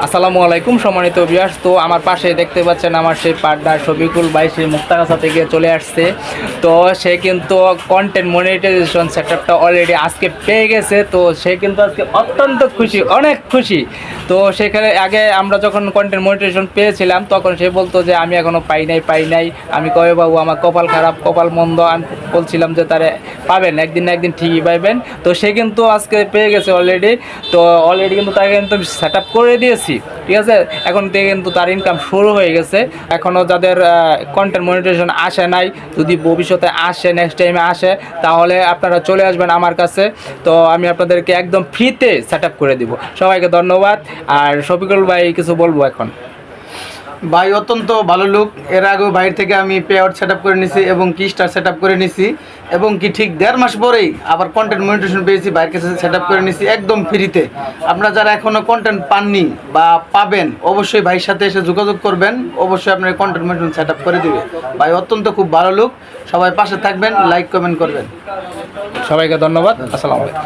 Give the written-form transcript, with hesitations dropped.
আসসালামু আলাইকুম সম্মানিত ভিউয়ার্স। তো আমার পাশে দেখতে পাচ্ছেন আমার সেই পার্টনার শফিকুল ভাই সেই মুক্তাগাছা থেকে চলে আসছে। তো সে কিন্তু কন্টেন্ট মনিটাইজেশন সেটআপটা অলরেডি আজকে পেয়ে গেছে। তো সে কিন্তু আজকে অত্যন্ত খুশি, অনেক খুশি। তো সেখানে আগে আমরা যখন কন্টেন্ট মনিটাইজেশন পেয়েছিলাম তখন সে বলতো যে আমি এখনও পাই নাই। আমি কবে বাবু, আমার কপাল খারাপ, কপাল মন্দ। আমি বলছিলাম যে তারে পাবেন, একদিন না একদিন ঠিকই পাইবেন। তো সে কিন্তু আজকে পেয়ে গেছে অলরেডি। তো অলরেডি কিন্তু তাকে কিন্তু সেট আপ করে দিয়েছি, ঠিক আছে। এখন থেকে কিন্তু তার ইনকাম শুরু হয়ে গেছে। এখনও যাদের কন্টেন্ট মনিটাইজেশন আসে নাই, যদি ভবিষ্যতে আসে, নেক্সট টাইমে আসে, তাহলে আপনারা চলে আসবেন আমার কাছে। তো আমি আপনাদেরকে একদম ফ্রিতে সেট আপ করে দিব। সবাইকে ধন্যবাদ। আর শফিকুল ভাই কিছু বলবো এখন। ভাই অত্যন্ত ভালো লোক। এর আগেও বাইরে থেকে আমি পে আউট সেট আপ করে নিছি এবং কি স্টার সেট আপ করে নিছি, এবং কি ঠিক 1.5 মাস পরেই আবার কন্টেন্ট মনিটাইজেশন পেয়েছি, বাইরের কাছে সেট আপ করে নিছি একদম ফ্রিতে। আপনারা যারা এখনও কন্টেন্ট পাননি বা পাবেন, অবশ্যই ভাইয়ের সাথে এসে যোগাযোগ করবেন, অবশ্যই আপনার কন্টেন্ট মনিটাইজেশন সেট আপ করে দিবে। ভাই অত্যন্ত খুব ভালো লোক। সবাই পাশে থাকবেন, লাইক কমেন্ট করবেন। সবাইকে ধন্যবাদ। আসসালামু আলাইকুম।